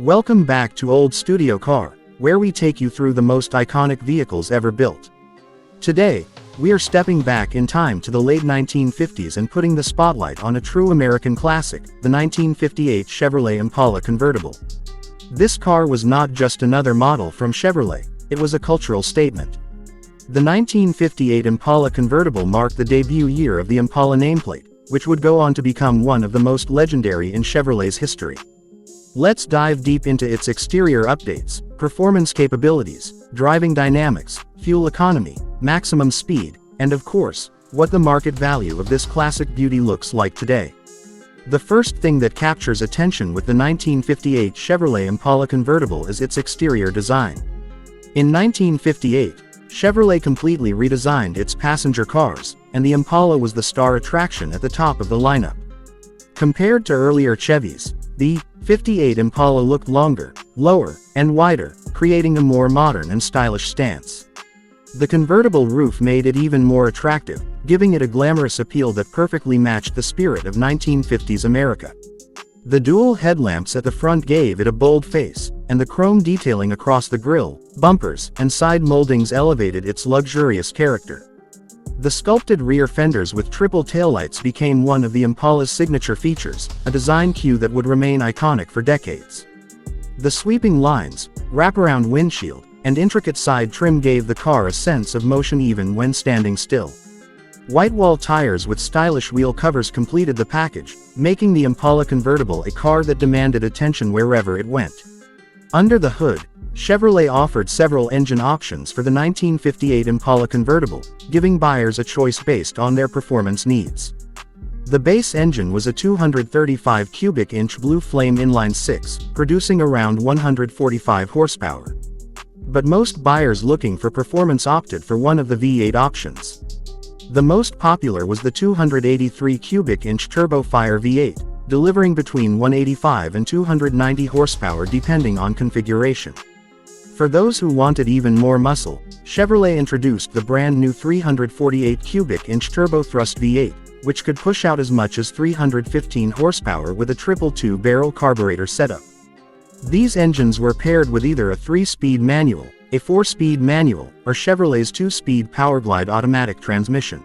Welcome back to Old Studio Car, where we take you through the most iconic vehicles ever built. Today, we are stepping back in time to the late 1950s and putting the spotlight on a true American classic, the 1958 Chevrolet Impala Convertible. This car was not just another model from Chevrolet, it was a cultural statement. The 1958 Impala Convertible marked the debut year of the Impala nameplate, which would go on to become one of the most legendary in Chevrolet's history. Let's dive deep into its exterior updates, performance capabilities, driving dynamics, fuel economy, maximum speed, and of course, what the market value of this classic beauty looks like today. The first thing that captures attention with the 1958 Chevrolet Impala Convertible is its exterior design. In 1958, Chevrolet completely redesigned its passenger cars, and the Impala was the star attraction at the top of the lineup. Compared to earlier Chevys, the 58 Impala looked longer, lower, and wider, creating a more modern and stylish stance. The convertible roof made it even more attractive, giving it a glamorous appeal that perfectly matched the spirit of 1950s America. The dual headlamps at the front gave it a bold face, and the chrome detailing across the grille, bumpers, and side moldings elevated its luxurious character. The sculpted rear fenders with triple taillights became one of the Impala's signature features, a design cue that would remain iconic for decades. The sweeping lines, wraparound windshield, and intricate side trim gave the car a sense of motion even when standing still. White-wall tires with stylish wheel covers completed the package, making the Impala Convertible a car that demanded attention wherever it went. Under the hood, Chevrolet offered several engine options for the 1958 Impala Convertible, giving buyers a choice based on their performance needs. The base engine was a 235 cubic inch Blue Flame inline-six, producing around 145 horsepower. But most buyers looking for performance opted for one of the V8 options. The most popular was the 283 cubic inch Turbo-Fire V8, delivering between 185 and 290 horsepower depending on configuration. For those who wanted even more muscle, Chevrolet introduced the brand new 348 cubic inch Turbo Thrust V8, which could push out as much as 315 horsepower with a triple two-barrel carburetor setup. These engines were paired with either a 3-speed manual, a 4-speed manual, or Chevrolet's 2-speed Powerglide automatic transmission.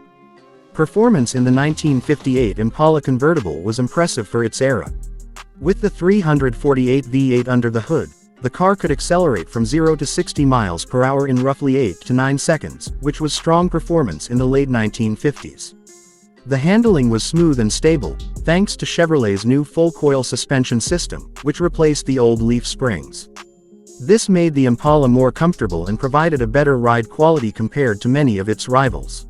Performance in the 1958 Impala Convertible was impressive for its era. With the 348 V8 under the hood, the car could accelerate from 0 to 60 miles per hour in roughly 8 to 9 seconds, which was strong performance in the late 1950s. The handling was smooth and stable, thanks to Chevrolet's new full-coil suspension system, which replaced the old leaf springs. This made the Impala more comfortable and provided a better ride quality compared to many of its rivals.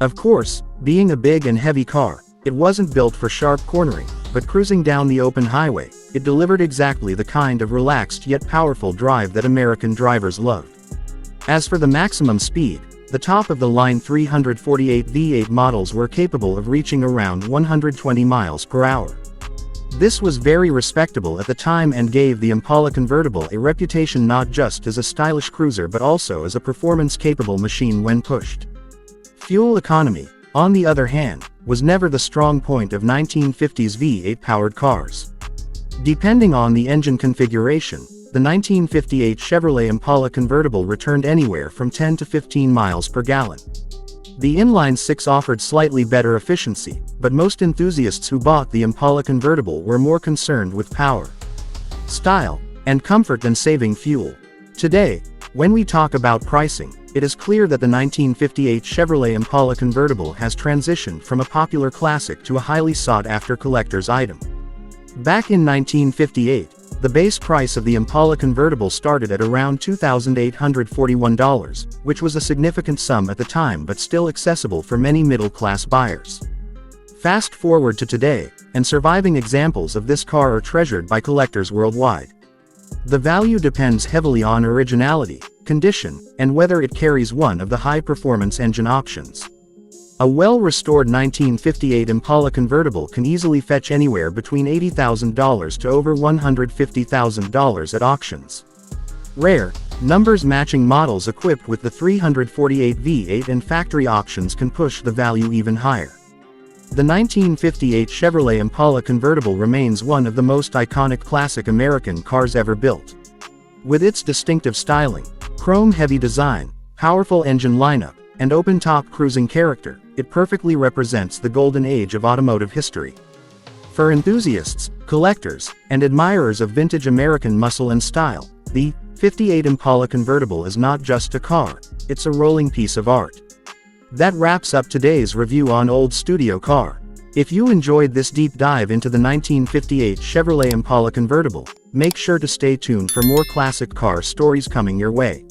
Of course, being a big and heavy car, it wasn't built for sharp cornering, but cruising down the open highway, it delivered exactly the kind of relaxed yet powerful drive that American drivers loved. As for the maximum speed, the top-of-the-line 348 V8 models were capable of reaching around 120 miles per hour. This was very respectable at the time and gave the Impala Convertible a reputation not just as a stylish cruiser but also as a performance-capable machine when pushed. Fuel economy, on the other hand, was never the strong point of 1950s V8-powered cars. Depending on the engine configuration, the 1958 Chevrolet Impala Convertible returned anywhere from 10 to 15 miles per gallon. The inline-six offered slightly better efficiency, but most enthusiasts who bought the Impala Convertible were more concerned with power, style, and comfort than saving fuel. Today, when we talk about pricing, it is clear that the 1958 Chevrolet Impala Convertible has transitioned from a popular classic to a highly sought-after collector's item. Back in 1958, the base price of the Impala Convertible started at around $2,841, which was a significant sum at the time but still accessible for many middle-class buyers. Fast forward to today, and surviving examples of this car are treasured by collectors worldwide. The value depends heavily on originality, condition, and whether it carries one of the high-performance engine options. A well-restored 1958 Impala Convertible can easily fetch anywhere between $80,000 to over $150,000 at auctions. Rare, numbers-matching models equipped with the 348 V8 and factory options can push the value even higher. The 1958 Chevrolet Impala Convertible remains one of the most iconic classic American cars ever built. With its distinctive styling, chrome-heavy design, powerful engine lineup, and open-top cruising character, it perfectly represents the golden age of automotive history. For enthusiasts, collectors, and admirers of vintage American muscle and style, the '58 Impala Convertible is not just a car, it's a rolling piece of art. That wraps up today's review on Old Studio Car. If you enjoyed this deep dive into the 1958 Chevrolet Impala Convertible, make sure to stay tuned for more classic car stories coming your way.